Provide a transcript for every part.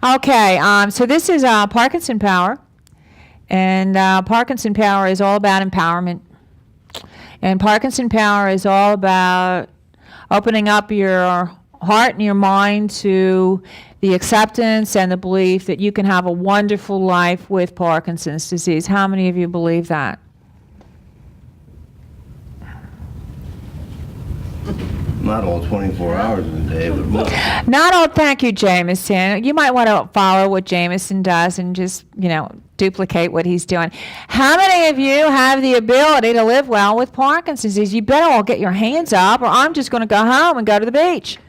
Okay, so this is Parkinson Power, and Parkinson Power is all about empowerment. And Parkinson Power is all about opening up your heart and your mind to the acceptance and the belief that you can have a wonderful life with Parkinson's disease. How many of you believe that? Not all 24 hours in a day, but most. Not all. Thank you, Jameson. You might want to follow what Jameson does and just, duplicate what he's doing. How many of you have the ability to live well with Parkinson's disease? You better all get your hands up, or I'm just going to go home and go to the beach.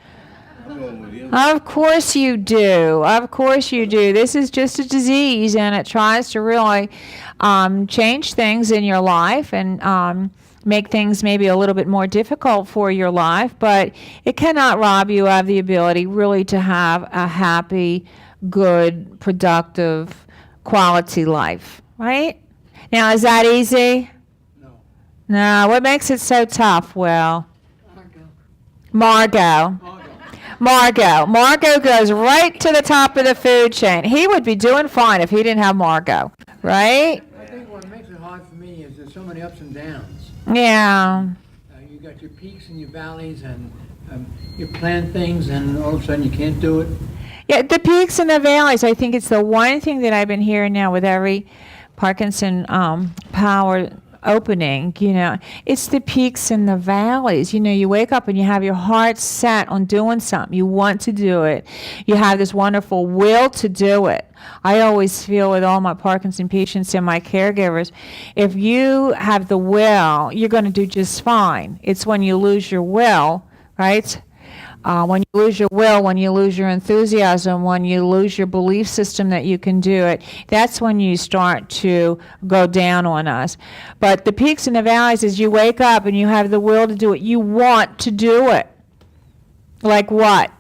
I'm going with you. Of course you do. Of course you do. This is just a disease, and it tries to really change things in your life and make things maybe a little bit more difficult for your life, but it cannot rob you of the ability really to have a happy, good, productive, quality life, right? Now, is that easy? No. No. What makes it so tough? Well, Margot. Margot goes right to the top of the food chain. He would be doing fine if he didn't have Margot, right? I think what makes it hard for me is there's so many ups and downs. Yeah. You got your peaks and your valleys, and you plan things, and all of a sudden you can't do it. Yeah, the peaks and the valleys. I think it's the one thing that I've been hearing now with every Parkinson Power opening, it's the peaks and the valleys. You wake up and you have your heart set on doing something. You want to do it. You have this wonderful will to do it. I always feel with all my Parkinson patients and my caregivers, if you have the will, you're going to do just fine. It's when you lose your will, right? When you lose your will, when you lose your enthusiasm, when you lose your belief system that you can do it, that's when you start to go down on us. But the peaks and the valleys is you wake up and you have the will to do it. You want to do it. Like what?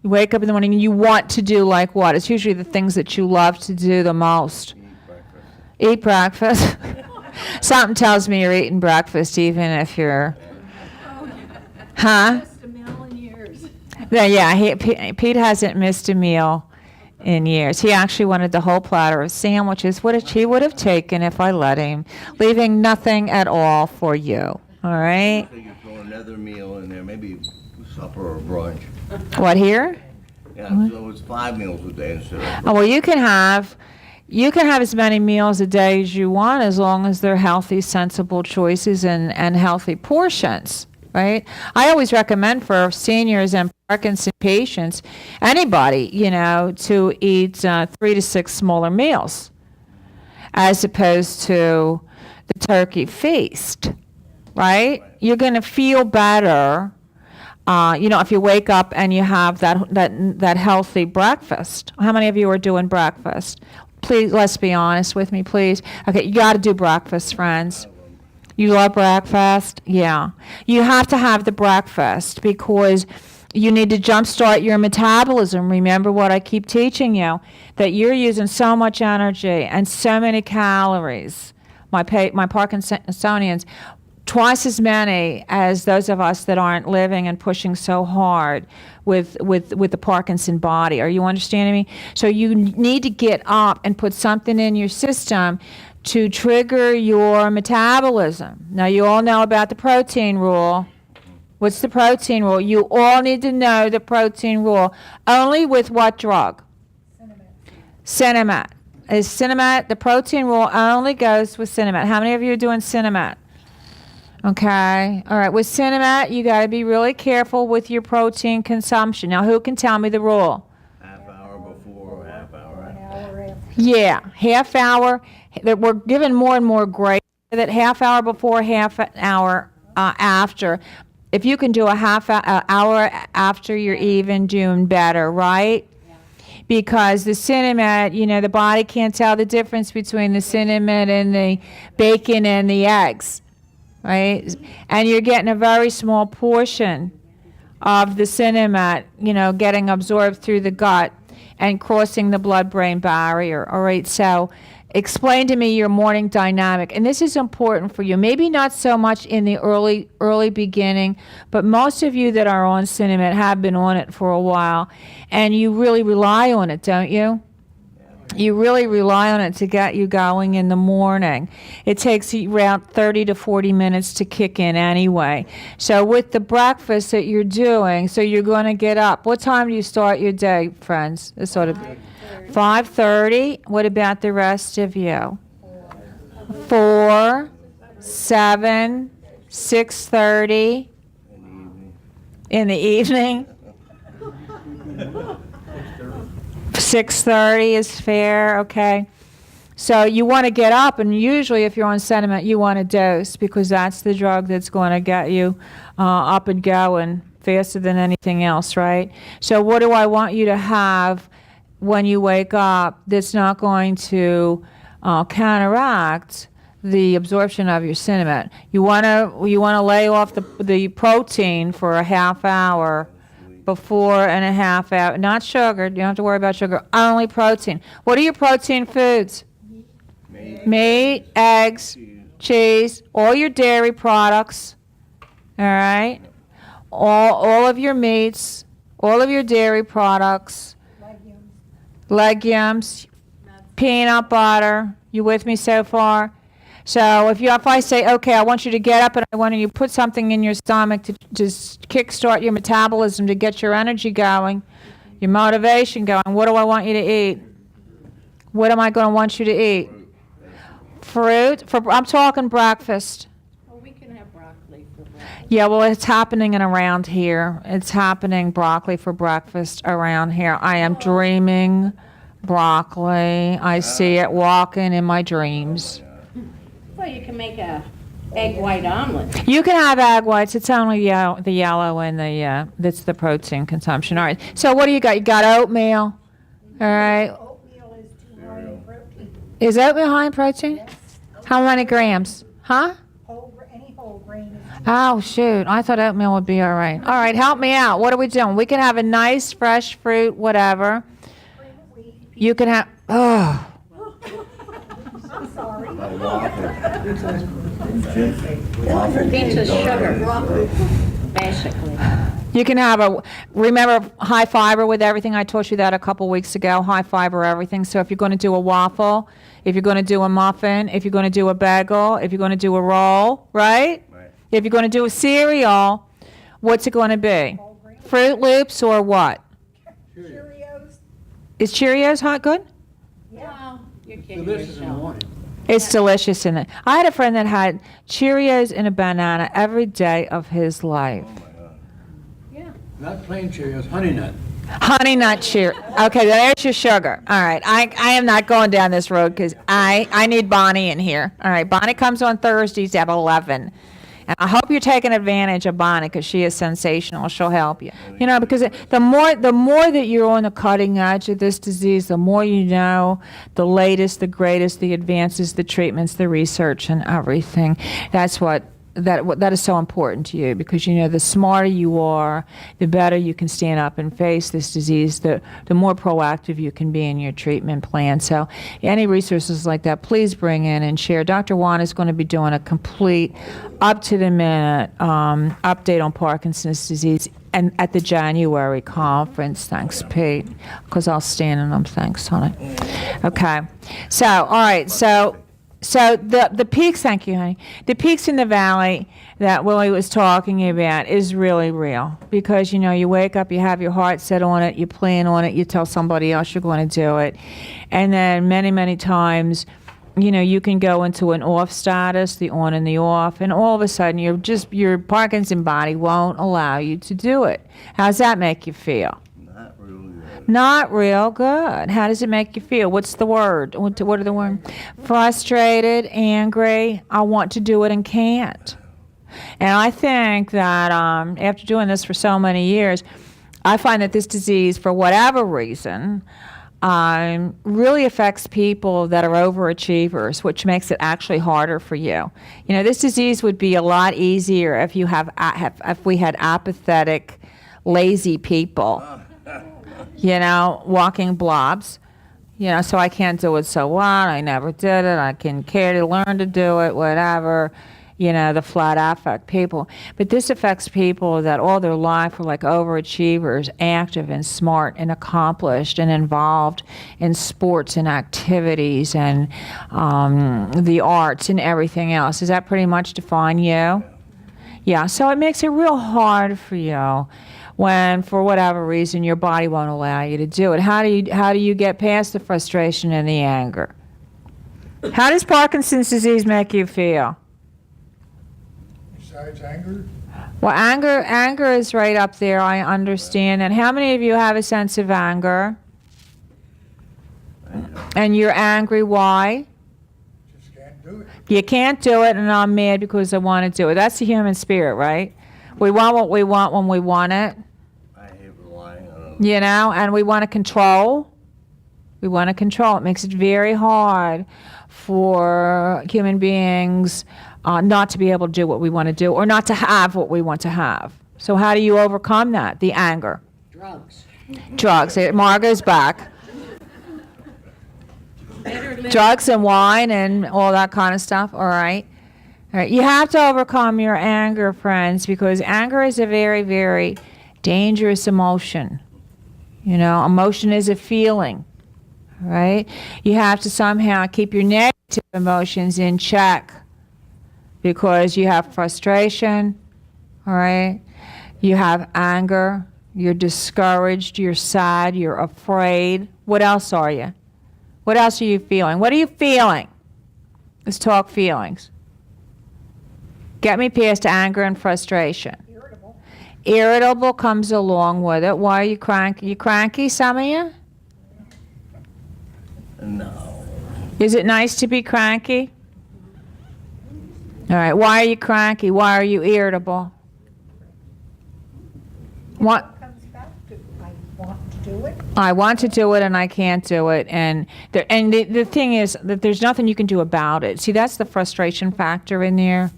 You wake up in the morning and you want to do like what? It's usually the things that you love to do the most. Eat breakfast. Something tells me you're eating breakfast even if you're... Huh? Yeah, Pete hasn't missed a meal in years. He actually wanted the whole platter of sandwiches, which he would have taken if I let him, leaving nothing at all for you. All right? So you throw another meal in there, maybe supper or brunch. What, here? Yeah, so it's 5 meals a day instead of... Oh, well, you can have as many meals a day as you want as long as they're healthy, sensible choices and healthy portions. Right? I always recommend for seniors and Parkinson patients, anybody, to eat 3 to 6 smaller meals as opposed to the turkey feast, right? You're going to feel better, if you wake up and you have that healthy breakfast. How many of you are doing breakfast? Please, let's be honest with me, please. Okay, you got to do breakfast, friends. You love breakfast? Yeah. You have to have the breakfast because you need to jumpstart your metabolism. Remember what I keep teaching you, that you're using so much energy and so many calories, my Parkinsonians, twice as many as those of us that aren't living and pushing so hard with the Parkinson body. Are you understanding me? So you need to get up and put something in your system to trigger your metabolism. Now, you all know about the protein rule. What's the protein rule? You all need to know the protein rule. Only with what drug? Cinemat. Is Cinemat, the protein rule only goes with Cinemat. How many of you are doing Cinemat? Okay. All right. With Cinemat, you got to be really careful with your protein consumption. Now, who can tell me the rule? Half hour before or half hour after. Yeah, half hour. That we're given more and more grace that half hour before, half an hour after. If you can do a hour after, you're even doing better, right? Yeah. Because the Cinemat, the body can't tell the difference between the Cinemat and the bacon and the eggs, right? And you're getting a very small portion of the Cinemat, getting absorbed through the gut and crossing the blood-brain barrier, all right? So explain to me your morning dynamic. And this is important for you. Maybe not so much in the early beginning, but most of you that are on Cinnamon have been on it for a while, and you really rely on it, don't you? You really rely on it to get you going in the morning. It takes you around 30 to 40 minutes to kick in anyway. So with the breakfast that you're doing, so you're going to get up. What time do you start your day, friends? This sort of 5:30. What about the rest of you? 4, 7, 6:30 in the evening. 6:30 is fair, okay? So you want to get up, and usually if you're on Sediment, you want a dose because that's the drug that's going to get you up and going faster than anything else, right? So what do I want you to have when you wake up that's not going to counteract the absorption of your cinnamon? You want to lay off the protein for a half hour before and a half hour. Not sugar. You don't have to worry about sugar. Only protein. What are your protein foods? Meat, eggs, cheese, all your dairy products. All right? All of your meats, all of your dairy products. Legumes, peanut butter. You with me so far? So if I say, okay, I want you to get up and I want you to put something in your stomach to just kickstart your metabolism, to get your energy going, your motivation going, what do I want you to eat? What am I going to want you to eat? Fruit? I'm talking breakfast. Well, we can have broccoli for breakfast. Yeah, well, it's happening around here. It's happening broccoli for breakfast around here. I am dreaming broccoli. I see it walking in my dreams. Well, you can make a egg white omelet. You can have egg whites. It's only the yellow and that's the protein consumption. All right. So what do you got? You got oatmeal. All right. Oatmeal is too high in protein. Is oatmeal high in protein? How many grams? Huh? Any whole grain is too Oh, shoot. I thought oatmeal would be all right. All right. Help me out. What are we doing? We can have a nice fresh fruit, whatever. cream of wheat. You can have, oh. I'm sorry. Pizza's sugar, basically. You can have remember high fiber with everything. I taught you that a couple weeks ago, high fiber everything. So if you're going to do a waffle, if you're going to do a muffin, if you're going to do a bagel, if you're going to do a roll, right? If you're going to do a cereal, what's it going to be? Fruit Loops or what? Cheerios. Is Cheerios hot good? Well, you're kidding Delicious in the yourself. morning. It's delicious in it. I had a friend that had Cheerios and a banana every day of his life. Yeah. Not plain Cheerios, Honey Nut. Honey Nut Cheer. Okay, there's your sugar. All right, I am not going down this road because I need Bonnie in here. All right, Bonnie comes on Thursdays at 11. And I hope you're taking advantage of Bonnie because she is sensational. She'll help you. You know, because the more that you're on the cutting edge of this disease, the more you know, the latest, the greatest, the advances, the treatments, the research, and everything. That's what that is so important to you because, you know, the smarter you are, the better you can stand up and face this disease, the more proactive you can be in your treatment plan. So any resources like that, please bring in and share. Dr. Juan is going to be doing a complete, up-to-the-minute update on Parkinson's disease and at the January conference. Thanks, Pete, because I'll stand in them. Thanks, honey. Okay. So, all right. So the peaks, thank you, honey. The peaks in the valley that Willie was talking about is really real because, you know, you wake up, you have your heart set on it, you plan on it, you tell somebody else you're going to do it. And then many, many times, you know, you can go into an off status, the on and the off, and all of a sudden your Parkinson body won't allow you to do it. How's that make you feel? Not really good. Not real good. How does it make you feel? What's the word? What are the words? Frustrated, angry, I want to do it and can't. And I think that after doing this for so many years, I find that this disease, for whatever reason, really affects people that are overachievers, which makes it actually harder for you. You know, this disease would be a lot easier if we had apathetic, lazy people. You know, walking blobs. You know, so I can't do it, so what? I never did it. I can care to learn to do it, whatever. You know, the flat affect people. But this affects people that all their life were like overachievers, active and smart and accomplished and involved in sports and activities and the arts and everything else. Does that pretty much define you? Yeah, so it makes it real hard for you when, for whatever reason, your body won't allow you to do it. How do you get past the frustration and the anger? How does Parkinson's disease make you feel? Besides anger, Well, anger is right up there. I understand. And how many of you have a sense of anger? And you're angry. Why? just can't do it. You can't do it, and I'm mad because I want to do it. That's the human spirit, right? We want what we want when we want it, I hate relying on you know, and we want to control. We want to control. It makes it very hard for human beings not to be able to do what we want to do or not to have what we want to have. So how do you overcome that? The anger. Drugs. Drugs. Margot's back. Drugs and wine and all that kind of stuff. All right. All right. You have to overcome your anger, friends, because anger is a very, very dangerous emotion. You know, emotion is a feeling. Right? You have to somehow keep your negative emotions in check because you have frustration. All right. You have anger. You're discouraged. You're sad. You're afraid. What else are you? What else are you feeling? What are you feeling? Let's talk feelings. Get me past anger and frustration. Irritable. Irritable comes along with it. Why are you cranky? You cranky, some of you? No. Is it nice to be cranky? All right. Why are you cranky? Why are you irritable? What? It comes back to, I want to do it. I want to do it and I can't do it. And the thing is that there's nothing you can do about it. See, that's the frustration factor in there.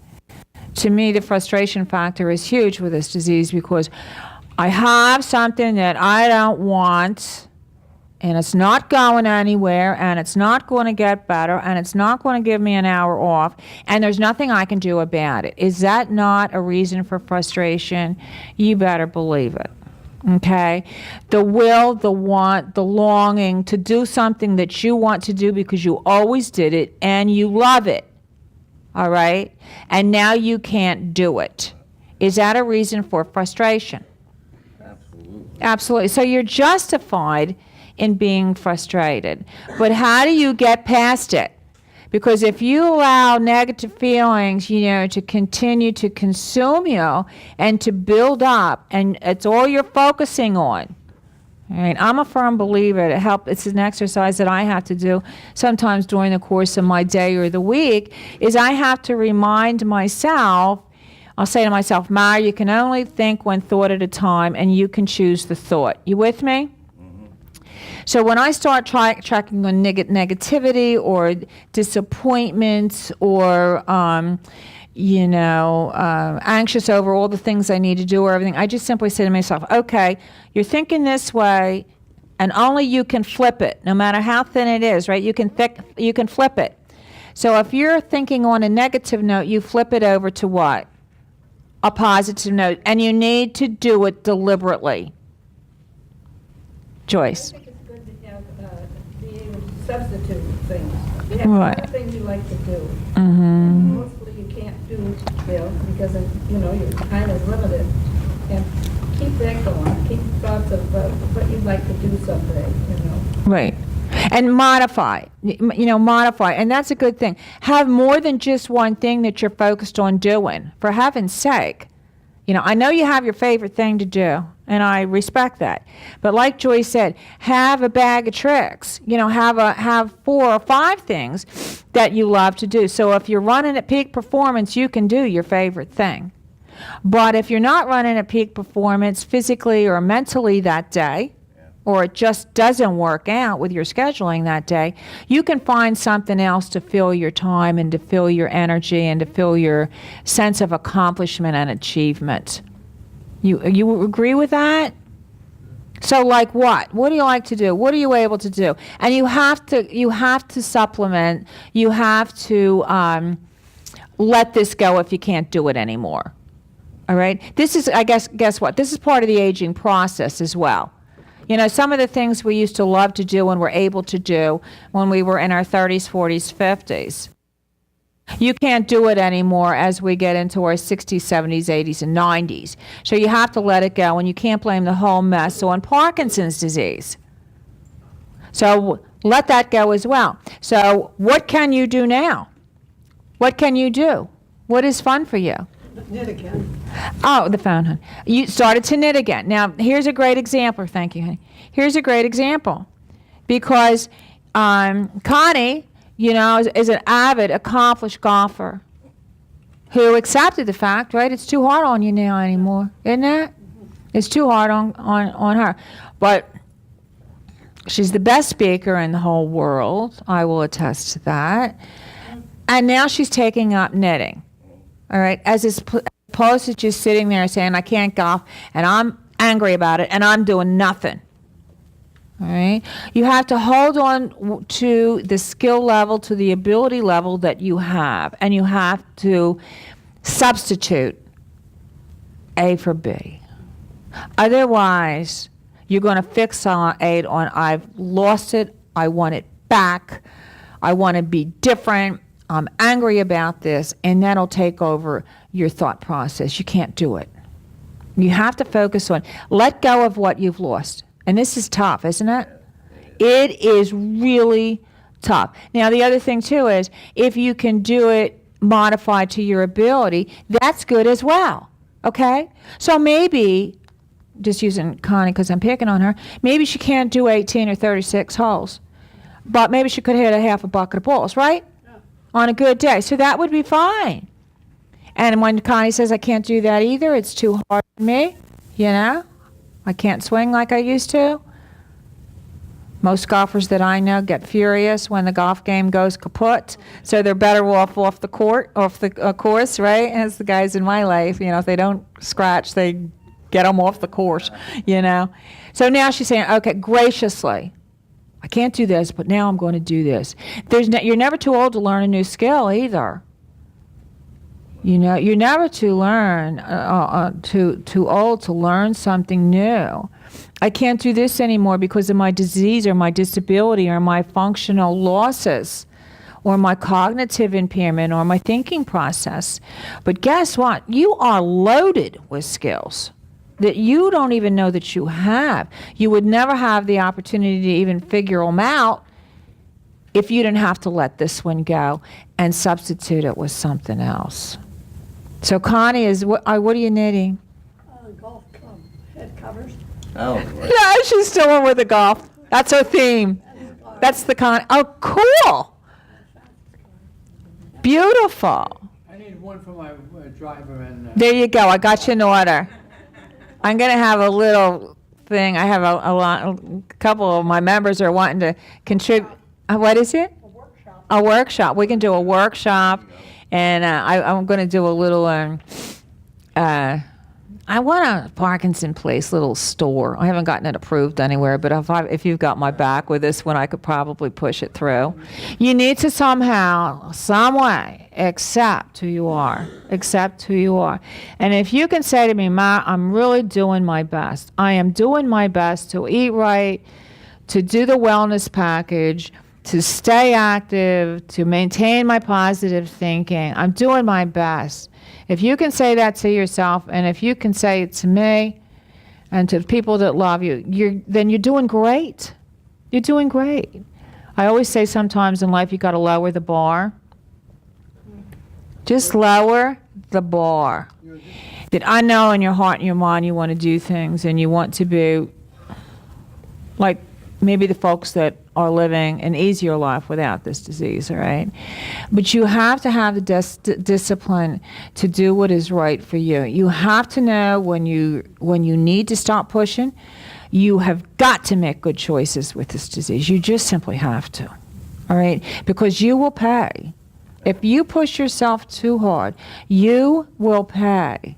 To me, the frustration factor is huge with this disease because I have something that I don't want and it's not going anywhere and it's not going to get better and it's not going to give me an hour off and there's nothing I can do about it. Is that not a reason for frustration? You better believe it. Okay? The will, the want, the longing to do something that you want to do because you always did it and you love it. All right? And now you can't do it. Is that a reason for frustration? Absolutely. Absolutely. So you're justified in being frustrated. But how do you get past it? Because if you allow negative feelings, you know, to continue to consume you and to build up, and it's all you're focusing on. All right, I'm a firm believer. It's an exercise that I have to do sometimes during the course of my day or the week, is I have to remind myself, I'll say to myself, Mara, you can only think one thought at a time, and you can choose the thought. You with me? So when I start tracking on negativity or disappointments or, anxious over all the things I need to do or everything, I just simply say to myself, okay, you're thinking this way, and only you can flip it, no matter how thin it is, right? You can flip it. So if you're thinking on a negative note, you flip it over to what? A positive note, and you need to do it deliberately. Joyce. I think it's good to have, be able to substitute things. You have a lot Right. of things you like to do. Mm-hmm. Mostly you can't do, because, your time is limited. And keep that going. Keep thoughts of what you'd like to do someday, Right. And modify, modify. And that's a good thing. Have more than just one thing that you're focused on doing, for heaven's sake. I know you have your favorite thing to do, and I respect that. But like Joyce said, have a bag of tricks. Have 4 or 5 things that you love to do. So if you're running at peak performance, you can do your favorite thing. But if you're not running at peak performance physically or mentally that day, or it just doesn't work out with your scheduling that day, you can find something else to fill your time and to fill your energy and to fill your sense of accomplishment and achievement. You agree with that? So like what? What do you like to do? What are you able to do? And you have to supplement. You have to let this go if you can't do it anymore. All right? This is, guess what? This is part of the aging process as well. You know, some of the things we used to love to do and were able to do when we were in our 30s, 40s, 50s. You can't do it anymore as we get into our 60s, 70s, 80s, and 90s. So you have to let it go, and you can't blame the whole mess on Parkinson's disease. So let that go as well. So what can you do now? What can you do? What is fun for you? Knit again. Oh, the phone, honey. You started to knit again. Now, here's a great example. Thank you, honey. Here's a great example. Because Connie, you know, is an avid, accomplished golfer who accepted the fact, right, it's too hard on you now anymore, isn't it? It's too hard on her. But she's the best speaker in the whole world. I will attest to that. And now she's taking up knitting. All right, as opposed to just sitting there saying, I can't golf, and I'm angry about it, and I'm doing nothing. All right, you have to hold on to the skill level, to the ability level that you have, and you have to substitute A for B. Otherwise, you're going to fixate on, I've lost it, I want it back, I want to be different, I'm angry about this, and that'll take over your thought process. You can't do it. You have to focus on, let go of what you've lost. And this is tough, isn't it? It is really tough. Now, the other thing, too, is if you can do it modified to your ability, that's good as well, okay? So maybe, just using Connie because I'm picking on her, maybe she can't do 18 or 36 holes, but maybe she could hit a half a bucket of balls, right? On a good day. So that would be fine. And when Connie says, I can't do that either, it's too hard for me, you know? I can't swing like I used to. Most golfers that I know get furious when the golf game goes kaput, so they're better off the course, right? As the guys in my life, you know, if they don't scratch, they get them off the course, you know? So now she's saying, okay, graciously, I can't do this, but now I'm going to do this. You're never too old to learn a new skill either. You know, you're never too old to learn something new. I can't do this anymore because of my disease or my disability or my functional losses or my cognitive impairment or my thinking process. But guess what? You are loaded with skills that you don't even know that you have. You would never have the opportunity to even figure them out if you didn't have to let this one go and substitute it with something else. So Connie is, what are you knitting? Golf club head covers. Oh, right. Yeah, she's still in with the golf. That's her theme. That's the oh, cool. Beautiful. I need one for my driver and. There you go. I got you in order. I'm going to have a little thing. I have a couple of my members are wanting to contribute. What is it? A workshop. A workshop. We can do a workshop, and I'm going to do a little. I want a Parkinson Place little store. I haven't gotten it approved anywhere, but if you've got my back with this one, I could probably push it through. You need to somehow, some way, accept who you are. Accept who you are. And if you can say to me, Ma, I'm really doing my best. I am doing my best to eat right, to do the wellness package, to stay active, to maintain my positive thinking. I'm doing my best. If you can say that to yourself, and if you can say it to me and to people that love you, then you're doing great. You're doing great. I always say sometimes in life you got to lower the bar. Just lower the bar. That I know in your heart and your mind you want to do things and you want to be like maybe the folks that are living an easier life without this disease, all right? But you have to have the discipline to do what is right for you. You have to know when you need to stop pushing. You have got to make good choices with this disease. You just simply have to, all right? Because you will pay. If you push yourself too hard, you will pay,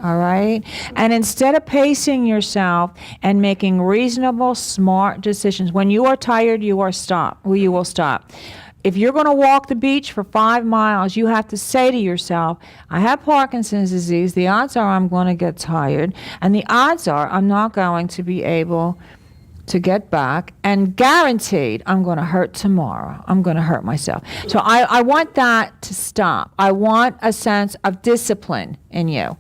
all right? And instead of pacing yourself and making reasonable, smart decisions, when you are tired, you will stop. If you're going to walk the beach for 5 miles, you have to say to yourself, I have Parkinson's disease. The odds are I'm going to get tired. And the odds are I'm not going to be able to get back. And guaranteed, I'm going to hurt tomorrow. I'm going to hurt myself. So I want that to stop. I want a sense of discipline in you.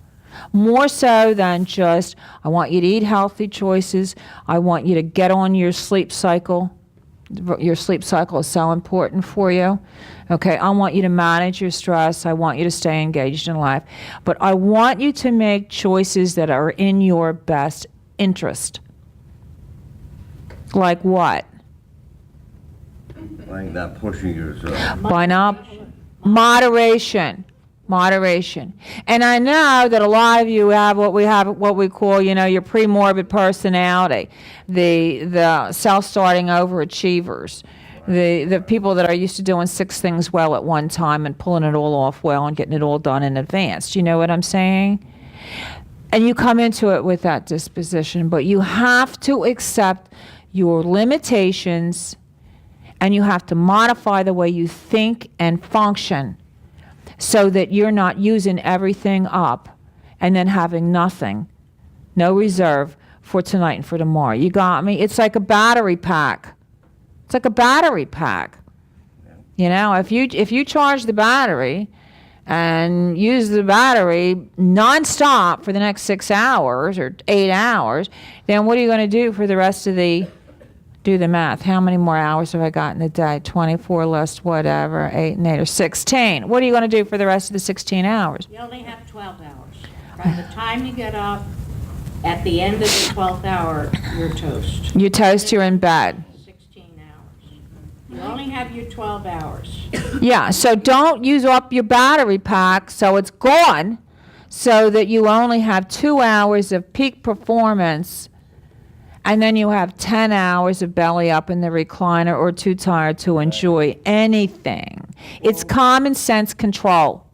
More so than just, I want you to eat healthy choices. I want you to get on your sleep cycle. Your sleep cycle is so important for you. Okay, I want you to manage your stress. I want you to stay engaged in life. But I want you to make choices that are in your best interest. Like what? Like not pushing yourself. By not moderation. Moderation. And I know that a lot of you have what we call, your pre-morbid personality, the self-starting overachievers, the people that are used to doing 6 things well at one time and pulling it all off well and getting it all done in advance. Do you know what I'm saying? And you come into it with that disposition, but you have to accept your limitations and you have to modify the way you think and function, so that you're not using everything up and then having nothing, no reserve for tonight and for tomorrow. You got me? It's like a battery pack. It's like a battery pack. If you charge the battery and use the battery nonstop for the next 6 hours or 8 hours, then what are you going to do for the rest of do the math. How many more hours have I got in the day? 24 less whatever, 8 and 8 or 16. What are you going to do for the rest of the 16 hours? You only have 12 hours. From the time you get up, at the end of the 12th hour, you're toast. You toast, you're in bed. 16 hours. You only have your 12 hours. Yeah, so don't use up your battery pack so it's gone, so that you only have 2 hours of peak performance. And then you have 10 hours of belly up in the recliner or too tired to enjoy anything. It's common sense control.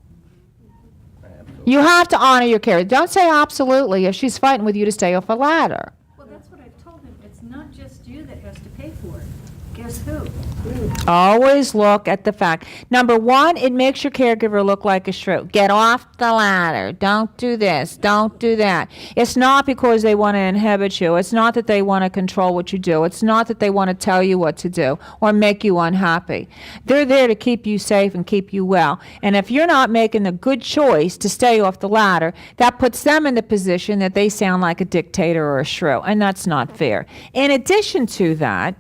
You have to honor your care. Don't say absolutely if she's fighting with you to stay off a ladder. Well, that's what I've told him. It's not just you that has to pay for it. Guess who? Always look at the fact. Number one, it makes your caregiver look like a shrew. Get off the ladder. Don't do this. Don't do that. It's not because they want to inhibit you. It's not that they want to control what you do. It's not that they want to tell you what to do or make you unhappy. They're there to keep you safe and keep you well. And if you're not making the good choice to stay off the ladder, that puts them in the position that they sound like a dictator or a shrew. And that's not fair. In addition to that,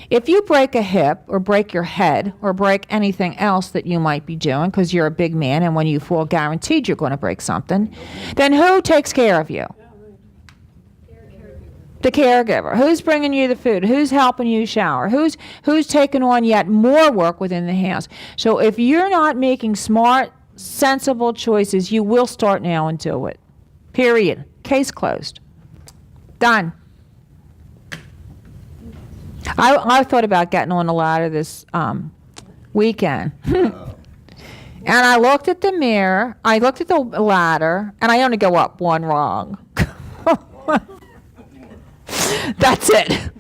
if you break a hip or break your head or break anything else that you might be doing, because you're a big man and when you fall guaranteed you're going to break something, then who takes care of you? The caregiver. Who's bringing you the food? Who's helping you shower? Who's taking on yet more work within the house? So if you're not making smart, sensible choices, you will start now and do it. Period. Case closed. Done. I thought about getting on the ladder this weekend. And I looked at the mirror, I looked at the ladder, and I only go up one rung. That's it.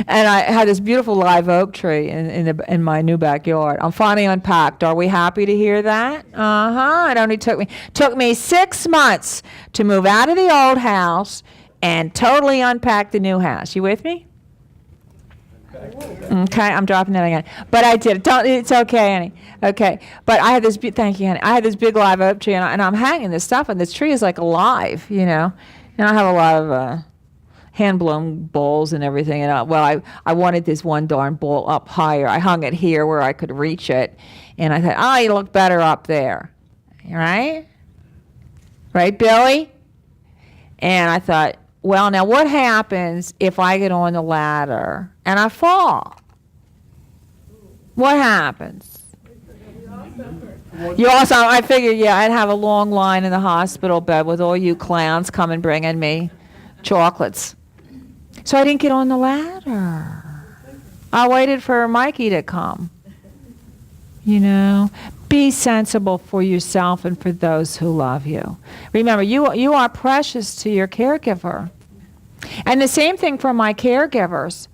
And I had this beautiful live oak tree in my new backyard. I'm finally unpacked. Are we happy to hear that? It only took me 6 months to move out of the old house and totally unpack the new house. You with me? Okay, I'm dropping that again. But I did. It's okay, Annie. Okay. But I had this, thank you, Annie. I had this big live oak tree, and I'm hanging this stuff, and this tree is like alive, And I have a lot of hand-blown bowls and everything. And I wanted this one darn bowl up higher. I hung it here where I could reach it. And I thought, you look better up there. Right? Right, Billy? And I thought, well, now what happens if I get on the ladder and I fall? What happens? You also, I figured, I'd have a long line in the hospital bed with all you clowns coming bringing me chocolates. So I didn't get on the ladder. I waited for Mikey to come. Be sensible for yourself and for those who love you. Remember, you are precious to your caregiver. And the same thing for my caregivers.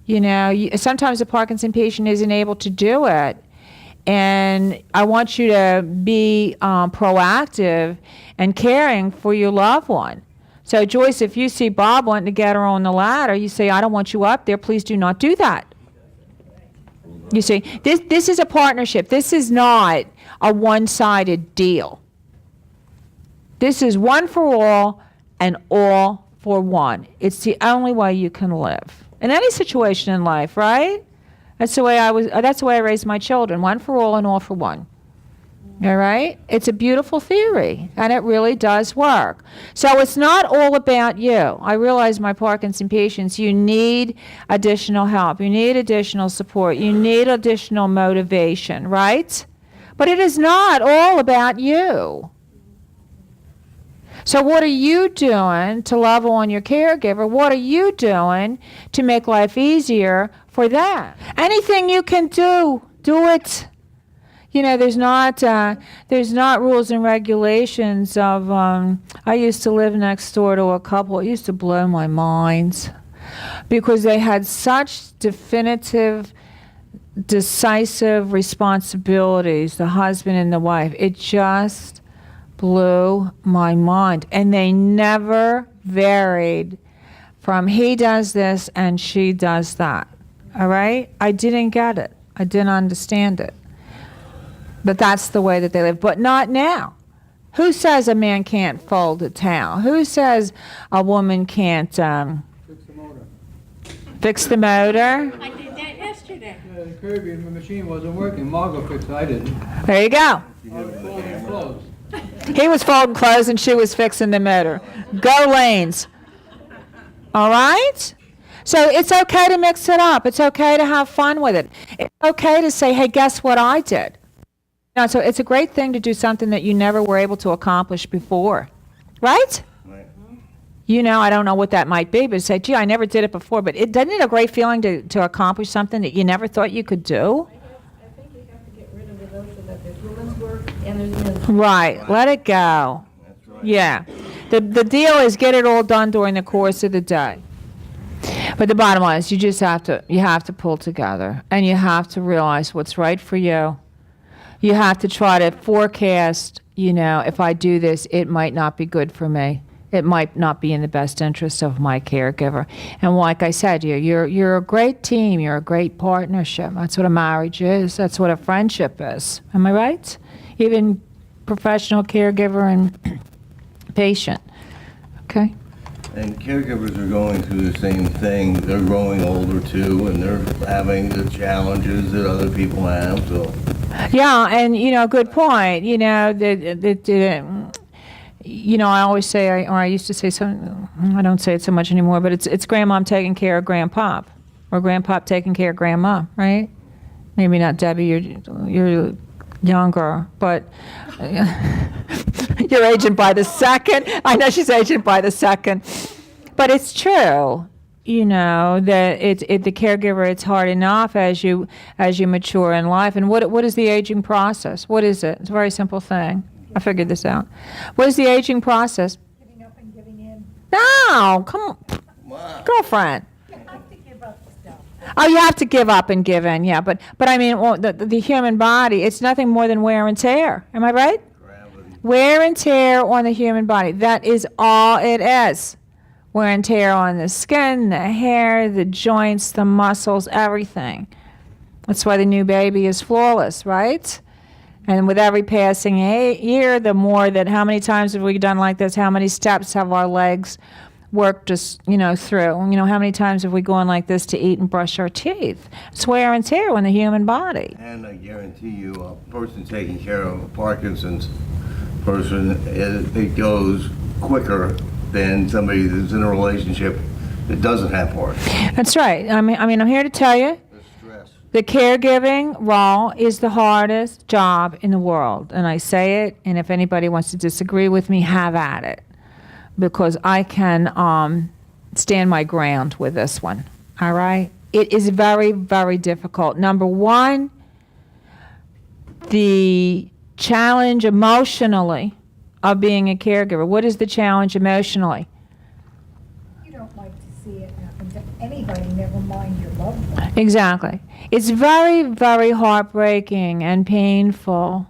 You know, sometimes a Parkinson patient isn't able to do it. And I want you to be proactive and caring for your loved one. So, Joyce, if you see Bob wanting to get her on the ladder, you say, I don't want you up there. Please do not do that. You see, this is a partnership. This is not a one-sided deal. This is one for all and all for one. It's the only way you can live in any situation in life, right? That's the way I raised my children. One for all and all for one. All right? It's a beautiful theory, and it really does work. So it's not all about you. I realize my Parkinson patients, you need additional help. You need additional support. You need additional motivation, right? But it is not all about you. So what are you doing to love on your caregiver? What are you doing to make life easier for them? Anything you can do, do it. You know, there's not rules and regulations of, I used to live next door to a couple. It used to blow my mind because they had such definitive, decisive responsibilities, the husband and the wife. It just blew my mind. And they never varied from he does this and she does that. All right? I didn't get it. I didn't understand it. But that's the way that they live. But not now. Who says a man can't fold a towel? Who says a woman can't Fix the motor. fix the motor? I did that yesterday. The Kirby machine wasn't working. Margot fixed it. I didn't. There you go. I was folding clothes. He was folding clothes and she was fixing the motor. Go lanes. All right? So it's okay to mix it up. It's okay to have fun with it. It's okay to say, hey, guess what I did? No, so it's a great thing to do something that you never were able to accomplish before, right? Right. You know, I don't know what that might be, but say, gee, I never did it before. But doesn't it a great feeling to accomplish something that you never thought you could do? I think you have to get rid of the notion that there's women's work and there's men's work. Right, let it go. That's right. Yeah. The deal is get it all done during the course of the day. But the bottom line is you have to pull together and you have to realize what's right for you. You have to try to forecast, you know, if I do this, it might not be good for me. It might not be in the best interest of my caregiver. And like I said, you're a great team. You're a great partnership. That's what a marriage is. That's what a friendship is. Am I right? Even professional caregiver and patient. Okay? And caregivers are going through the same thing. They're growing older too, and they're having the challenges that other people have, so. Yeah, and you know, good point. You know, you know, I always say, or I used to say something. I don't say it so much anymore, but it's grandmom taking care of grandpop, or grandpop taking care of grandma, right? Maybe not Debbie. You're younger, but you're aging by the second. I know she's aging by the second, but it's true. You know that the caregiver. It's hard enough as you mature in life. And what is the aging process? What is it? It's a very simple thing. I figured this out. What is the aging process? Giving up and giving in. No, come on, Wow. girlfriend. You have to give up stuff. Oh, you have to give up and give in. Yeah, but I mean, well, the human body. It's nothing more than wear and tear. Am I right? Gravity. Wear and tear on the human body. That is all it is. Wear and tear on the skin, the hair, the joints, the muscles, everything. That's why the new baby is flawless, right? And with every passing year, the more that how many times have we done like this? How many steps have our legs worked us, you know, through? You know, how many times have we gone like this to eat and brush our teeth? It's wear and tear on the human body. And I guarantee you, a person taking care of a Parkinson's person, it goes quicker than somebody that's in a relationship that doesn't have Parkinson's. That's right. I mean, I'm here to tell you, The stress. the caregiving role is the hardest job in the world. And I say it, and if anybody wants to disagree with me, have at it. Because I can stand my ground with this one. All right? It is very, very difficult. Number one, the challenge emotionally of being a caregiver. What is the challenge emotionally? You don't like to see it happen to anybody, never mind your loved one. Exactly. It's very, very heartbreaking and painful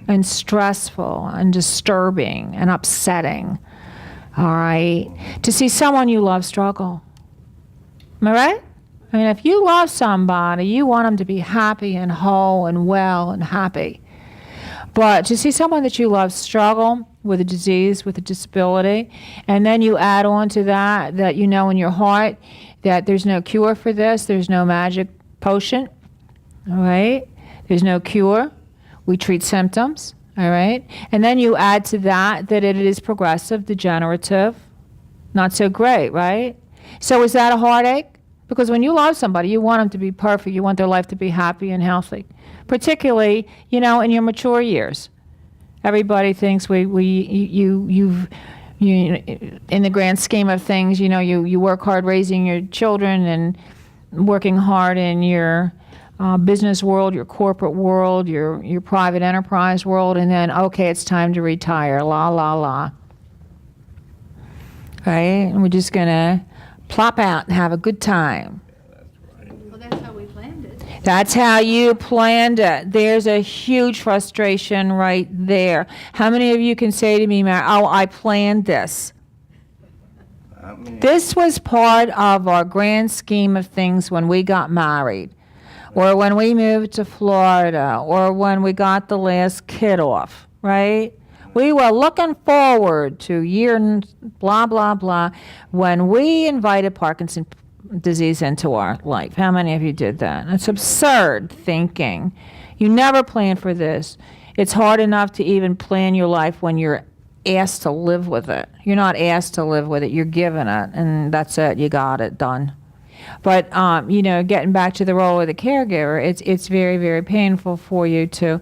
and stressful and disturbing and upsetting, all right, to see someone you love struggle. Am I right? I mean, if you love somebody, you want them to be happy and whole and well and happy. But to see someone that you love struggle with a disease, with a disability, and then you add on to that you know in your heart that there's no cure for this, there's no magic potion, all right? There's no cure. We treat symptoms, all right? And then you add to that it is progressive, degenerative, not so great, right? So is that a heartache? Because when you love somebody, you want them to be perfect. You want their life to be happy and healthy, particularly, you know, in your mature years. Everybody thinks you've in the grand scheme of things, you know, you work hard raising your children and working hard in your business world, your corporate world, your private enterprise world, and then, okay, it's time to retire, la, la, la. Right? And we're just going to plop out and have a good time. Well, that's how we planned it. That's how you planned it. There's a huge frustration right there. How many of you can say to me, Mary, oh, I planned this? This was part of our grand scheme of things when we got married, or when we moved to Florida, or when we got the last kid off, right? We were looking forward to year blah, blah, blah, when we invited Parkinson's disease into our life. How many of you did that? It's absurd thinking. You never plan for this. It's hard enough to even plan your life when you're asked to live with it. You're not asked to live with it. You're given it, and that's it. You got it done. But, you know, getting back to the role of the caregiver, it's very, very painful for you to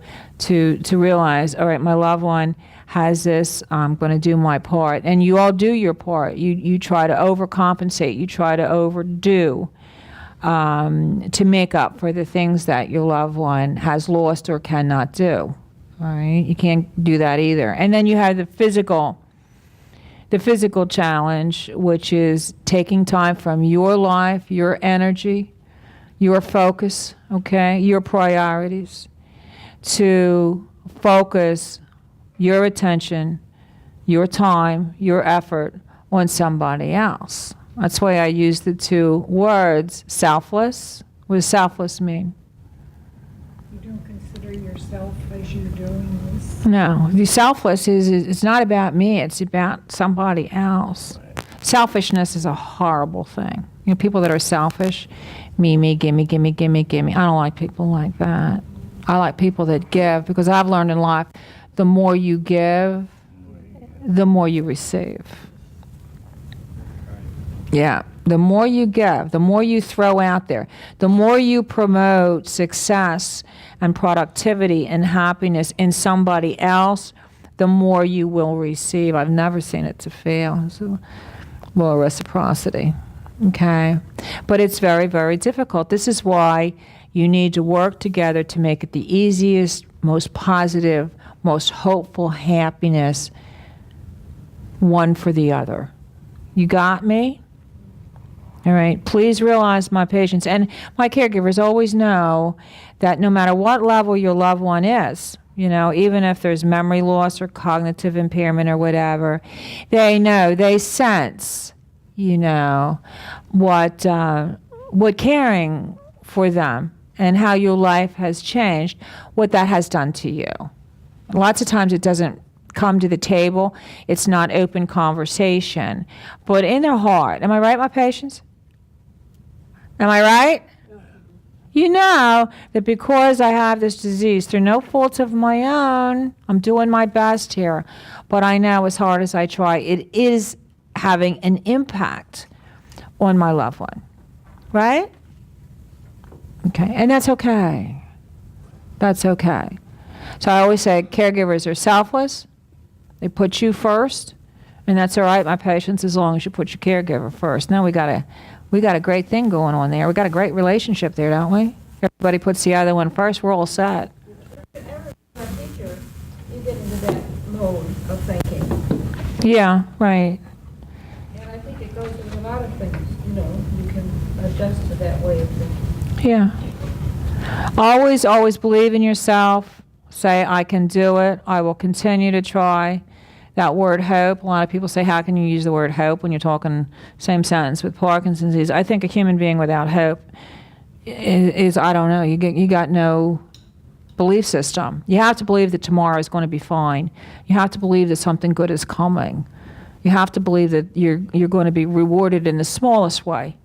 realize, all right, my loved one has this, I'm going to do my part. And you all do your part. You try to overcompensate. You try to overdo to make up for the things that your loved one has lost or cannot do. All right? You can't do that either. And then you have the physical challenge, which is taking time from your life, your energy, your focus, okay, your priorities, to focus your attention, your time, your effort on somebody else. That's why I use the two words, selfless. What does selfless mean? You don't consider yourself as you're doing this. No, the selfless is it's not about me, it's about somebody else. Selfishness is a horrible thing. You know, people that are selfish, me, gimme. I don't like people like that. I like people that give, because I've learned in life, the more you give, the more you receive. Yeah, the more you give, the more you throw out there, the more you promote success and productivity and happiness in somebody else, the more you will receive. I've never seen it to fail. So, well, reciprocity, okay? But it's very, very difficult. This is why you need to work together to make it the easiest, most positive, most hopeful happiness, one for the other. You got me? All right, please realize, my patients and my caregivers always know that no matter what level your loved one is, you know, even if there's memory loss or cognitive impairment or whatever, they know, they sense, you know, what caring for them and how your life has changed, what that has done to you. Lots of times it doesn't come to the table. It's not open conversation. But in their heart, am I right, my patients? Am I right? You know that because I have this disease, through no fault of my own, I'm doing my best here. But I know as hard as I try, it is having an impact on my loved one. Right? Okay, and that's okay. That's okay. So I always say caregivers are selfless. They put you first, and that's all right, my patients, as long as you put your caregiver first. Now we got a great thing going on there. We got a great relationship there, don't we? Everybody puts the other one first, we're all set. Yeah, right. And I think it goes with a lot of things, you know, you can adjust to that way of thinking. Yeah. Always believe in yourself. Say, I can do it. I will continue to try. That word hope, a lot of people say, how can you use the word hope when you're talking same sentence with Parkinson's disease? I think a human being without hope is I don't know, you got no belief system. You have to believe that tomorrow is going to be fine. You have to believe that something good is coming. You have to believe that you're going to be rewarded in the smallest way.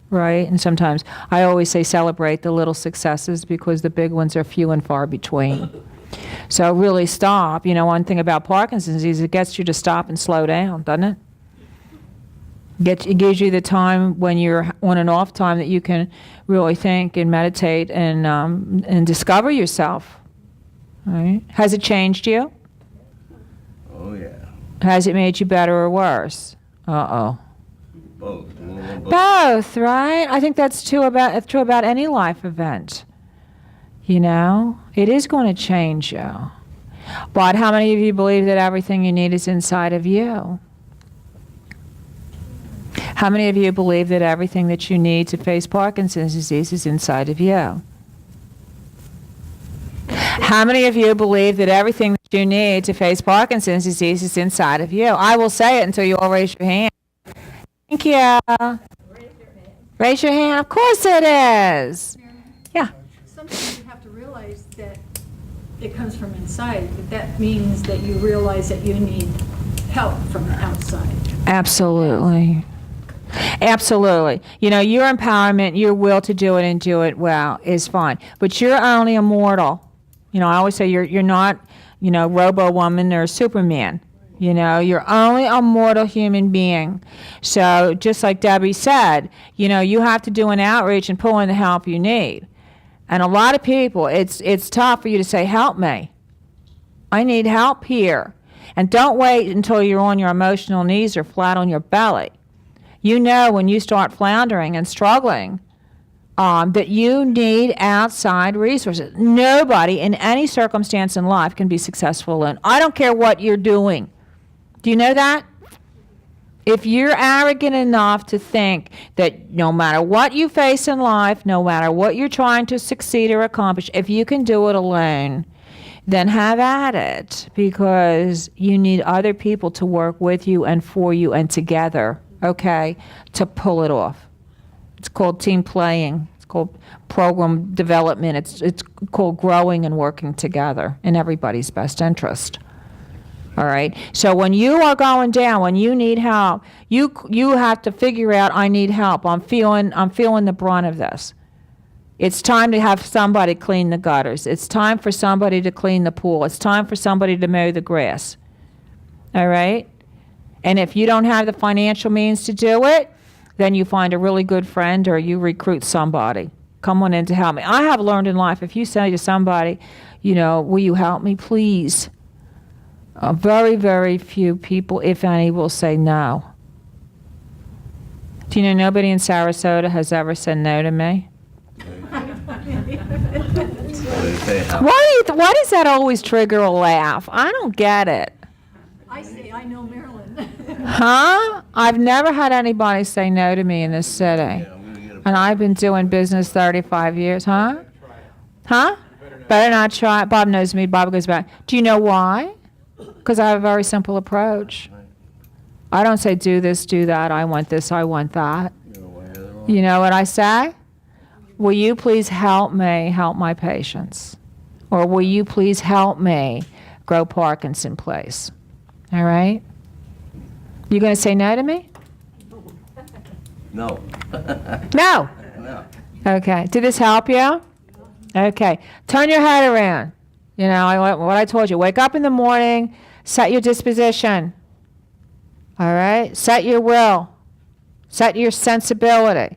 Right? And sometimes I always say celebrate the little successes because the big ones are few and far between. So really stop. You know, one thing about Parkinson's disease, it gets you to stop and slow down, doesn't it? It gives you the time when you're on and off time that you can really think and meditate and discover yourself. Right? Has it changed you? Oh, yeah. Has it made you better or worse? Uh-oh. Both. Both, right? I think that's true about any life event. You know, it is going to change you. But how many of you believe that everything you need is inside of you? How many of you believe that everything that you need to face Parkinson's disease is inside of you? How many of you believe that everything that you need to face Parkinson's disease is inside of you? I will say it until you all raise your hand. Thank you. Raise your hand. Of course it is. Yeah. Sometimes you have to realize that it comes from inside, but that means that you realize that you need help from the outside. Absolutely. Absolutely. You know, your empowerment, your will to do it and do it well is fine. But you're only a mortal. You know, I always say you're not, you know, Robo-Woman or Superman. You know, you're only a mortal human being. So just like Debbie said, you know, you have to do an outreach and pull in the help you need. And a lot of people, it's tough for you to say, help me. I need help here. And don't wait until you're on your emotional knees or flat on your belly. You know when you start floundering and struggling that you need outside resources. Nobody in any circumstance in life can be successful alone. I don't care what you're doing. Do you know that? If you're arrogant enough to think that no matter what you face in life, no matter what you're trying to succeed or accomplish, if you can do it alone, then have at it, because you need other people to work with you and for you and together, okay, to pull it off. It's called team playing. It's called program development. It's called growing and working together in everybody's best interest. All right. So when you are going down, when you need help, you have to figure out, I need help. I'm feeling the brunt of this. It's time to have somebody clean the gutters. It's time for somebody to clean the pool. It's time for somebody to mow the grass. All right? And if you don't have the financial means to do it, then you find a really good friend or you recruit somebody. Come on in to help me. I have learned in life, if you say to somebody, you know, will you help me, please? Very, very few people, if any, will say no. Do you know nobody in Sarasota has ever said no to me? Why does that always trigger a laugh? I don't get it. I say, I know Marilyn. Huh? I've never had anybody say no to me in this city. And I've been doing business 35 years. Huh? Huh? Better not try it. Bob knows me. Bob goes back. Do you know why? Because I have a very simple approach. I don't say do this, do that. I want this, I want that. You know what I say? Will you please help me help my patients? Or will you please help me grow Parkinson Place? All right? You going to say no to me? No. No. No. Okay. Did this help you? Okay. Turn your head around. You know, what I told you. Wake up in the morning, set your disposition. All right? Set your will. Set your sensibility.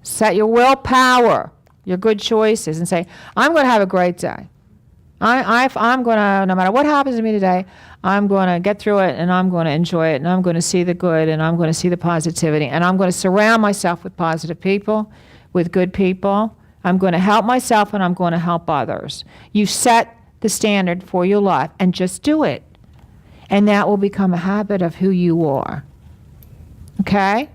Set your willpower, your good choices, and say, I'm going to have a great day. I'm going to, no matter what happens to me today, I'm going to get through it, and I'm going to enjoy it, and I'm going to see the good, and I'm going to see the positivity, and I'm going to surround myself with positive people, with good people. I'm going to help myself, and I'm going to help others. You set the standard for your life, and just do it. And that will become a habit of who you are. Okay?